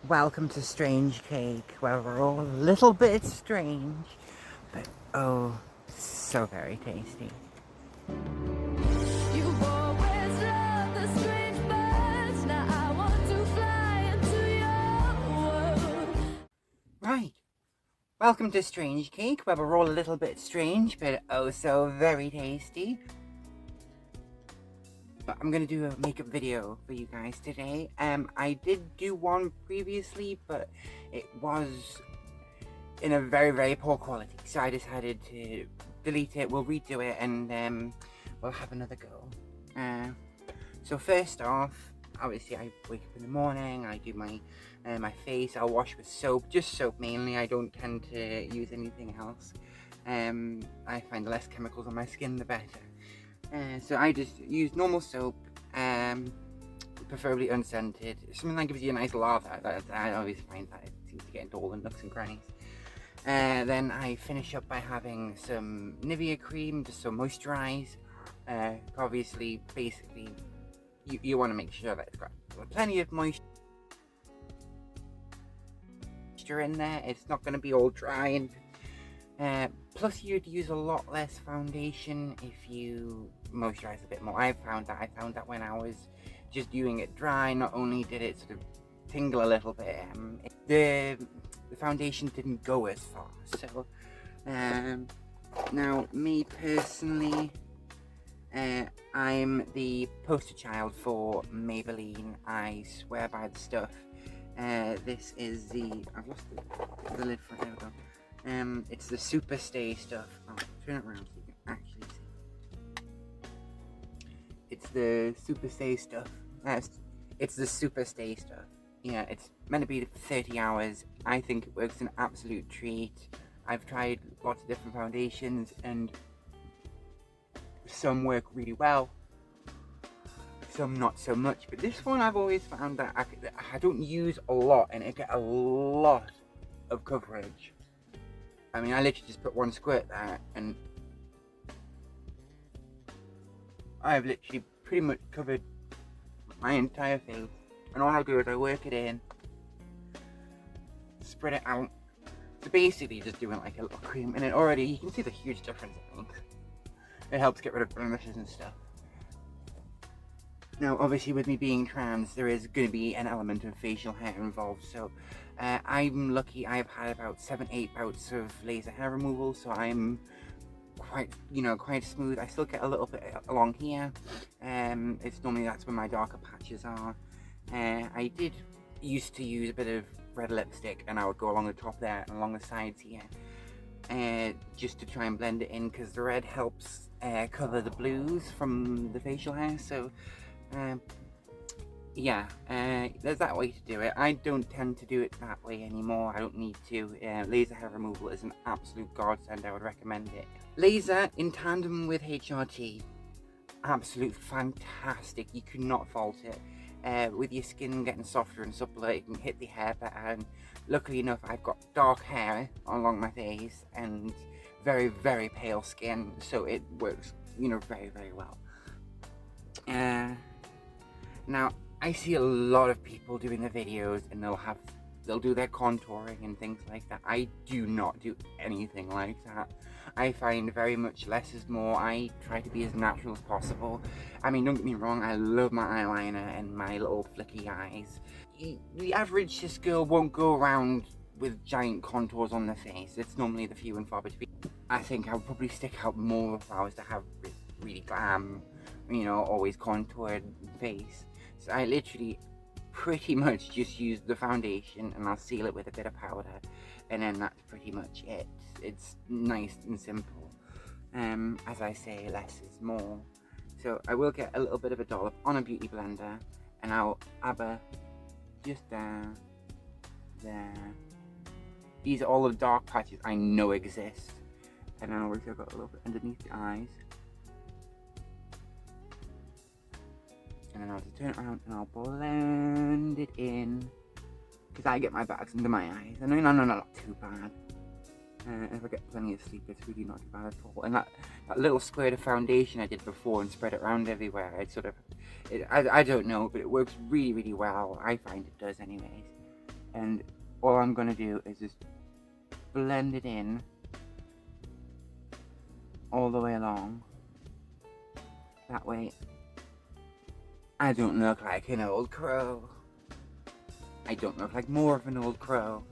Welcome to Strange Cake, where we're all a little bit strange, but oh, so very tasty. You've always loved the strange birds. Now I want to fly into your world. Right, welcome to Strange Cake, where we're all a little bit strange, but oh, so very tasty. I'm gonna do a makeup video for you guys today. I did do one previously, but it was in a very, very poor quality, so I decided to delete it. We'll redo it, and we'll have another go. So first off, obviously I wake up in the morning, I do my face, I'll wash with soap, just soap mainly. I don't tend to use anything else. I find the less chemicals on my skin, the better. So I just use normal soap, preferably unscented. Something that gives you a nice lather. I always find that it seems to get into all the nooks and crannies. Then I finish up by having some Nivea cream, just to moisturize. Obviously, basically, you want to make sure that it's got plenty of moisture in there. It's not going to be all dry, and plus you'd use a lot less foundation if you moisturize a bit more. I found that when I was just doing it dry, not only did it sort of tingle a little bit, the foundation didn't go as far. So now me personally, I'm the poster child for Maybelline. I swear by the stuff. This is I've lost the lid for it. There we go. It's the Super Stay stuff. Oh, turn it around so you can actually see. It's the Super Stay stuff. It's the Super Stay stuff. Yeah, it's meant to be 30 hours. I think it works an absolute treat. I've tried lots of different foundations, and some work really well, some not so much. But this one I've always found that I don't use a lot, and I get a lot of coverage. I mean, I literally just put one squirt there, and I've literally pretty much covered my entire face. And all I do is I work it in, spread it out. So basically just doing like a little cream, and it already, you can see the huge difference it makes. It helps get rid of blemishes and stuff. Now, obviously with me being trans, there is going to be an element of facial hair involved, so I'm lucky. I've had about 7-8 bouts of laser hair removal, so I'm quite smooth. I still get a little bit along here. It's normally, that's where my darker patches are. I did used to use a bit of red lipstick, and I would go along the top there and along the sides here, just to try and blend it in, because the red helps cover the blues from the facial hair. So yeah, there's that way to do it. I don't tend to do it that way anymore. I don't need to. Laser hair removal is an absolute godsend. I would recommend it. Laser in tandem with HRT, absolute fantastic. You could not fault it. With your skin getting softer and suppler, it can hit the hair better. And luckily enough, I've got dark hair along my face and very, very pale skin, so it works, very, very well. Now, I see a lot of people doing the videos, and they'll do their contouring and things like that. I do not do anything like that. I find very much less is more. I try to be as natural as possible. I mean, don't get me wrong, I love my eyeliner and my little flicky eyes. The average cis girl won't go around with giant contours on their face. It's normally the few and far between. I think I would probably stick out more if I was to have really glam, always contoured face. So I literally pretty much just use the foundation, and I'll seal it with a bit of powder, and then that's pretty much it. It's nice and simple. As I say, less is more. So I will get a little bit of a dollop on a beauty blender, and I'll abba just there. These are all the dark patches I know exist, and then obviously I've got a little bit underneath the eyes. And then I'll just turn it around and I'll blend it in, because I get my bags under my eyes. I mean, no, not too bad. If I get plenty of sleep, it's really not too bad at all. And that little squirt of foundation I did before and spread it around everywhere, I don't know, but it works really, really well. I find it does anyways. And all I'm going to do is just blend it in all the way along. That way I don't look like an old crow. I don't look like more of an old crow.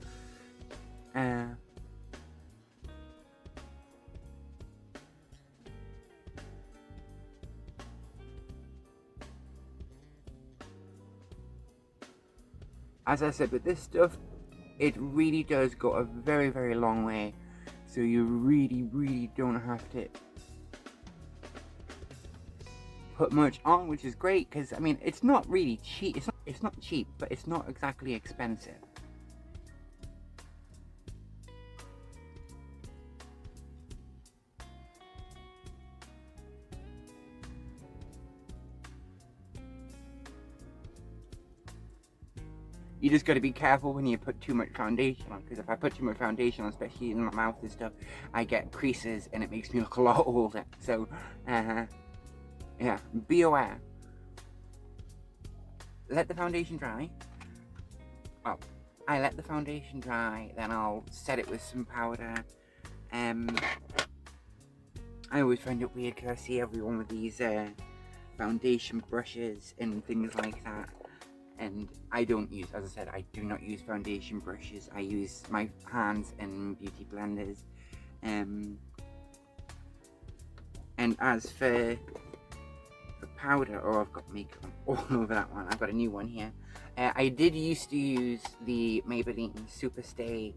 As I said, with this stuff, it really does go a very, very long way. So you really, really don't have to put much on, which is great, because I mean, it's not really cheap. It's not cheap, but it's not exactly expensive. You just got to be careful when you put too much foundation on, because if I put too much foundation on, especially in my mouth and stuff, I get creases and it makes me look a lot older. So, yeah, be aware. Let the foundation dry. Well, I let the foundation dry, then I'll set it with some powder. I always find it weird because I see everyone with these foundation brushes and things like that. And I don't use, as I said, I do not use foundation brushes. I use my hands and beauty blenders. And as for powder, oh, I've got makeup all over that one. I've got a new one here. I did used to use the Maybelline Superstay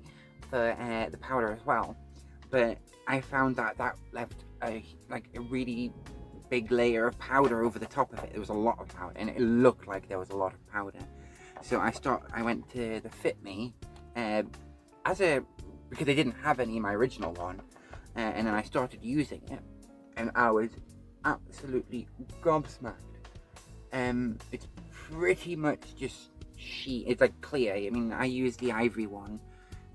for the powder as well, but I found that left a really big layer of powder over the top of it. There was a lot of powder, and it looked like there was a lot of powder. So I went to the Fit Me because they didn't have any in my original one, and then I started using it, and I was absolutely gobsmacked. It's pretty much just sheet. It's like clear. I mean, I use the Ivory one,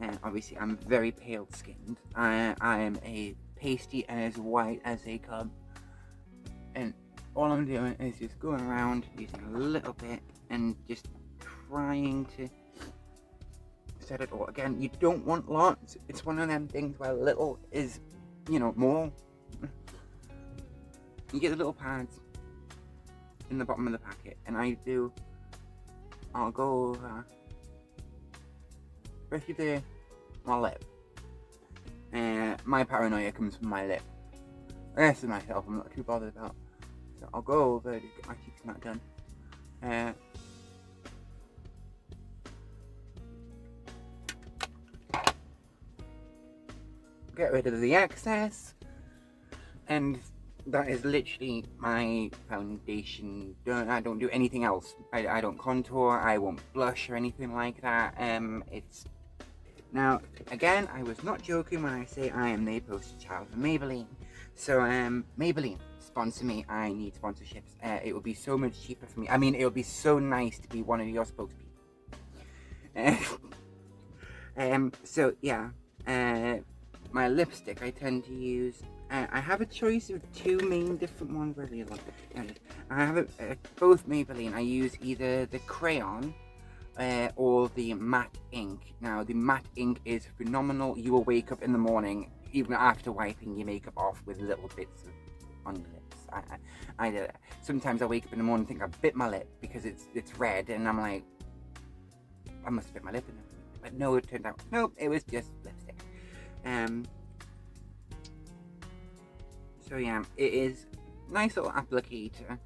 and obviously I'm very pale skinned. I am a pasty and as white as a cub, and all I'm doing is just going around using a little bit and just trying to set it all. Again, you don't want lots. It's one of them things where little is, more. You get the little pads in the bottom of the packet, and I'll go over, especially my lip. My paranoia comes from my lip. The rest of myself I'm not too bothered about. So I'll go over to get my cheeks not done. Get rid of the excess, and that is literally my foundation done. I don't do anything else. I don't contour, I won't blush or anything like that. Now, again, I was not joking when I say I am the poster child for Maybelline. So, Maybelline, sponsor me. I need sponsorships. It would be so much cheaper for me. I mean, it would be so nice to be one of your spokespeople. So, yeah. My lipstick, I tend to use... I have a choice of two main different ones. Where the other one? I have both Maybelline. I use either the crayon or the matte ink. Now, the matte ink is phenomenal. You will wake up in the morning, even after wiping your makeup off, with little bits on your lips. I do that. Sometimes I wake up in the morning and think I bit my lip because it's red, and I'm like, I must have bit my lip in it. But no, it turned out, nope, it was just lipstick. So yeah, it is nice little applicator.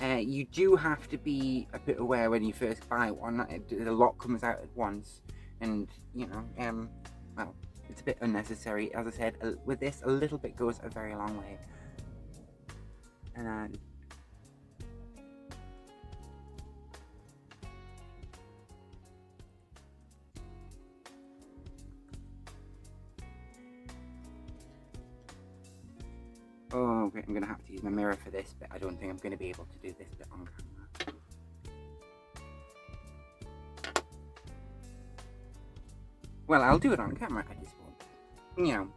You do have to be a bit aware when you first buy one. A lot comes out at once, and well, it's a bit unnecessary. As I said, with this, a little bit goes a very long way. And oh, okay, I'm gonna have to use my mirror for this bit. I don't think I'm gonna be able to do this bit on camera. Well, I'll do it on camera. I just won't,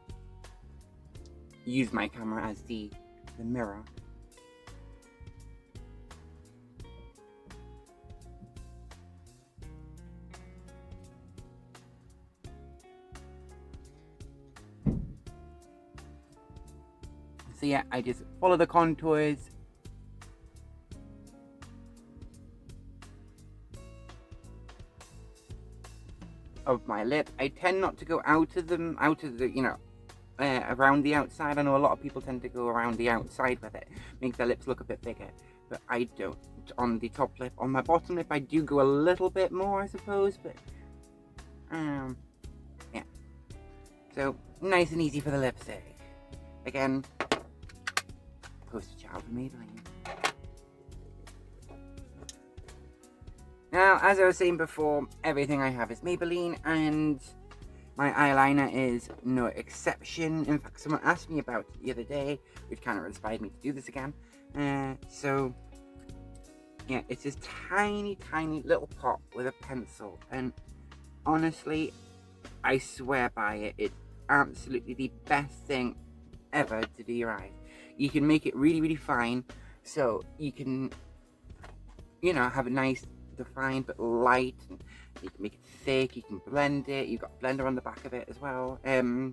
use my camera as the mirror. So yeah, I just follow the contours. Of my lip. I tend not to go out of the, you know, around the outside. I know a lot of people tend to go around the outside with it. Makes their lips look a bit bigger. But I don't. On the top lip. On my bottom lip, I do go a little bit more, I suppose. But, yeah. So, nice and easy for the lipstick. Again, poster child for Maybelline. Now, as I was saying before, everything I have is Maybelline, and my eyeliner is no exception. In fact, someone asked me about it the other day, which kind of inspired me to do this again. So, yeah, it's this tiny, tiny little pot with a pencil, and honestly, I swear by it. It's absolutely the best thing ever to do your eyes. You can make it really, really fine, so you can, you know, have a nice defined but light, and you can make it thick, you can blend it, you've got a blender on the back of it as well,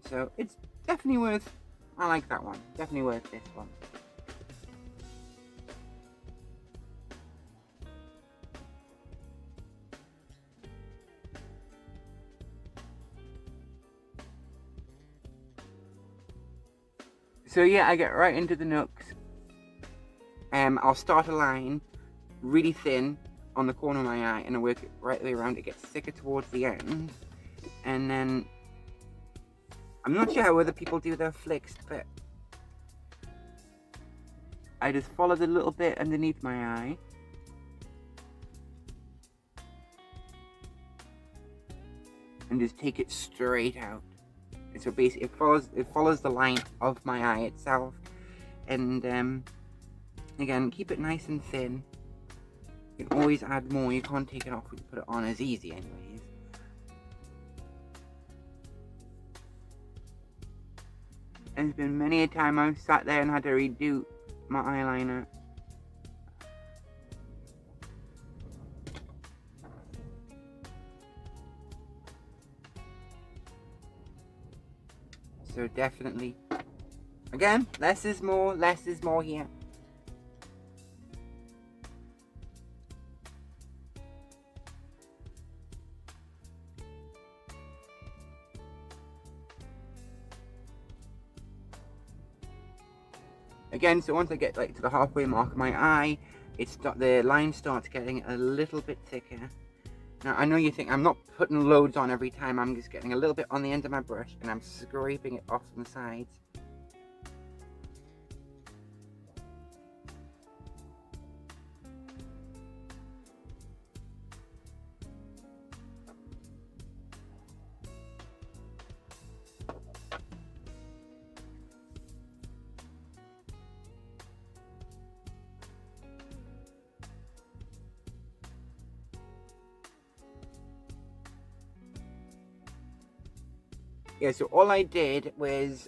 so it's definitely worth, I like that one, definitely worth this one. So yeah, I get right into the nooks. I'll start a line really thin on the corner of my eye, and I work it right the way around. It gets thicker towards the end, and then I'm not sure how other people do their flicks, but I just follow the little bit underneath my eye, and just take it straight out. And so basically it follows the line of my eye itself, and again, keep it nice and thin. You can always add more. You can't take it off when you put it on as easy anyways. And there's been many a time I've sat there and had to redo my eyeliner. So definitely, again, less is more here. Again, so once I get like to the halfway mark of my eye, the line starts getting a little bit thicker. Now, I know you think I'm not putting loads on every time, I'm just getting a little bit on the end of my brush and I'm scraping it off from the sides. Yeah, so all I did was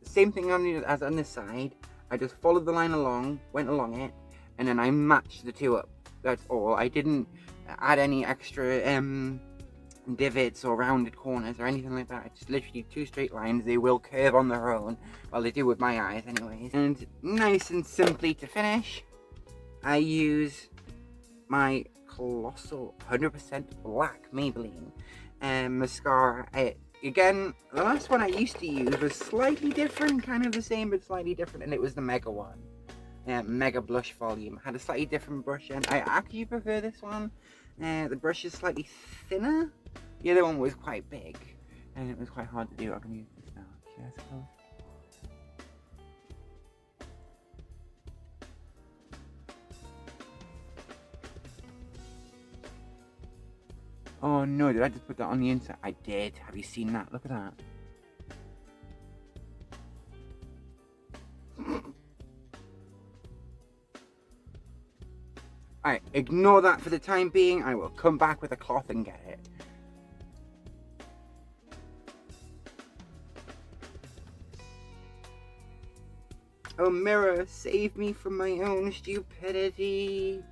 the same thing as on this side. I just followed the line along, went along it, and then I matched the two up. That's all. I didn't add any extra divots or rounded corners or anything like that. It's just literally two straight lines. They will curve on their own. Well, they do with my eyes anyways. And nice and simply to finish, I use my Colossal 100% Black Maybelline mascara. Again, the last one I used to use was slightly different, kind of the same but slightly different, and it was the Mega one. Mega Blush Volume. Had a slightly different brush, and I actually prefer this one. The brush is slightly thinner. The other one was quite big, and it was quite hard to do. I'm going to use this now, actually, I suppose. Oh no, did I just put that on the inside? I did. Have you seen that? Look at that. Alright, ignore that for the time being. I will come back with a cloth and get it. Oh mirror, save me from my own stupidity.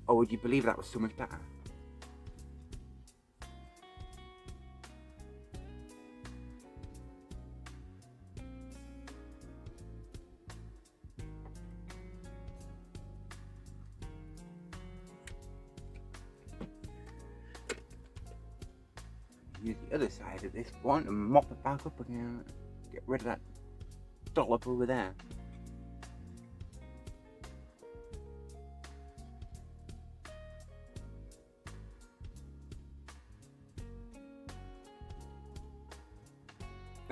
Oh, would you believe that was so much better? use the other side of this one and mop it back up again. Get rid of that dollop over there.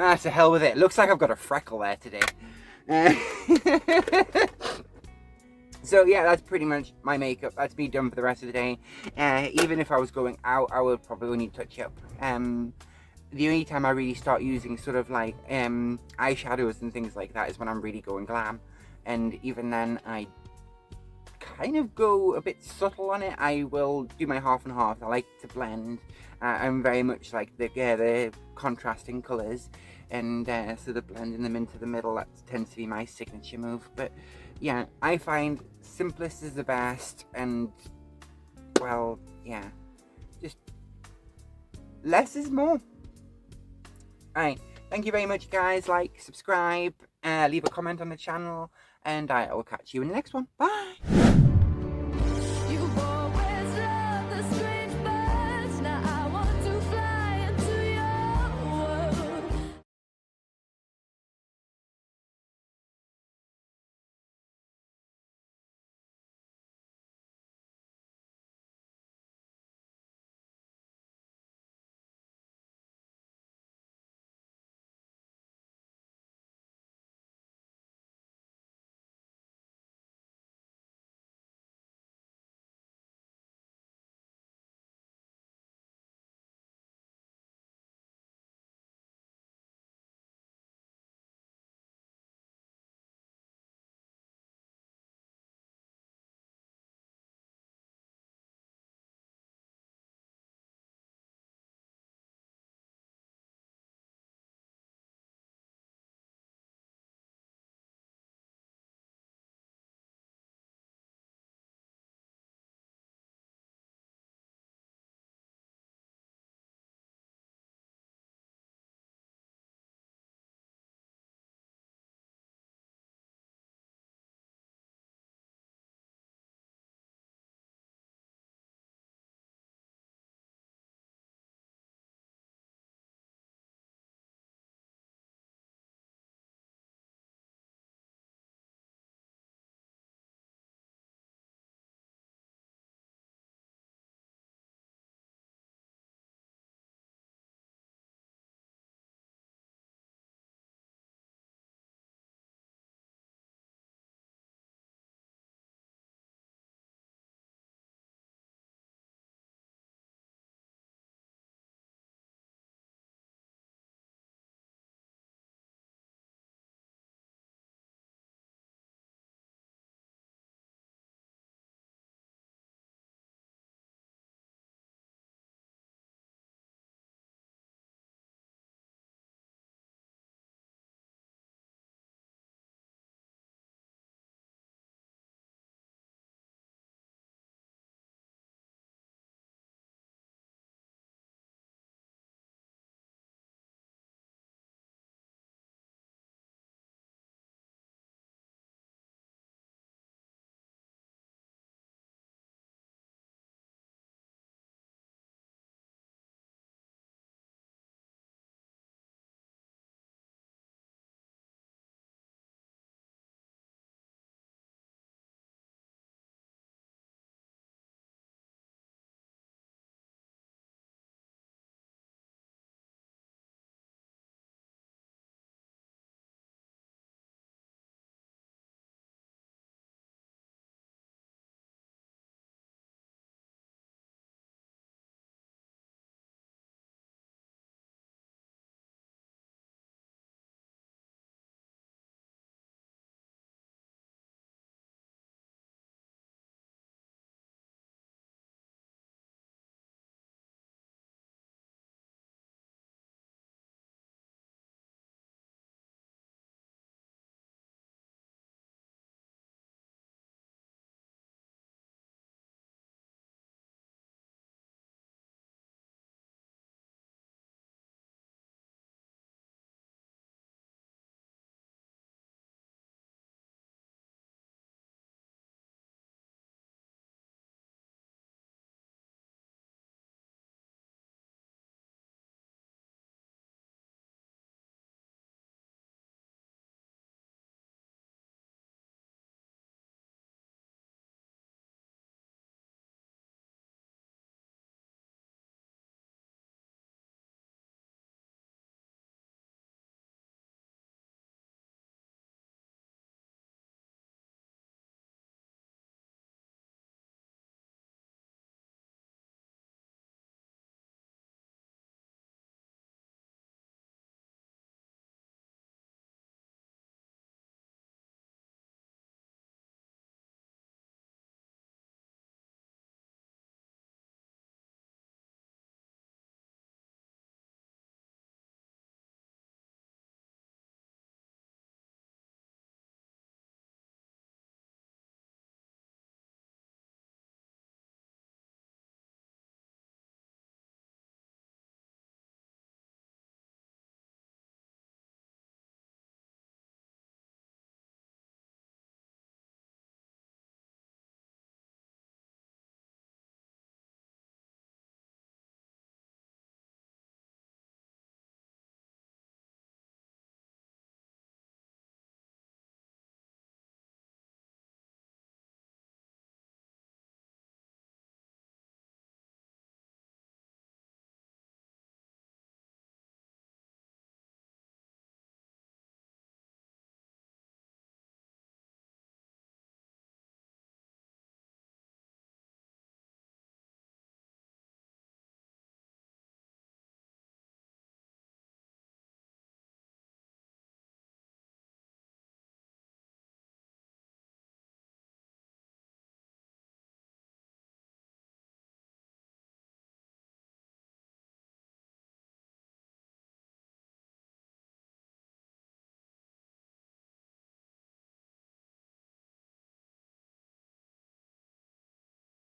Ah, to hell with it. Looks like I've got a freckle there today. So yeah, that's pretty much my makeup. That's me done for the rest of the day. Even if I was going out, I would probably only touch up. The only time I really start using sort of like eyeshadows and things like that is when I'm really going glam. And even then, I kind of go a bit subtle on it. I will do my half and half. I like to blend. I'm very much like the contrasting colours, and sort of blending them into the middle. That tends to be my signature move. But yeah, I find simplest is the best, and well, yeah, just less is more. Alright, thank you very much, guys. Like, subscribe, leave a comment on the channel, and I will catch you in the next one. Bye!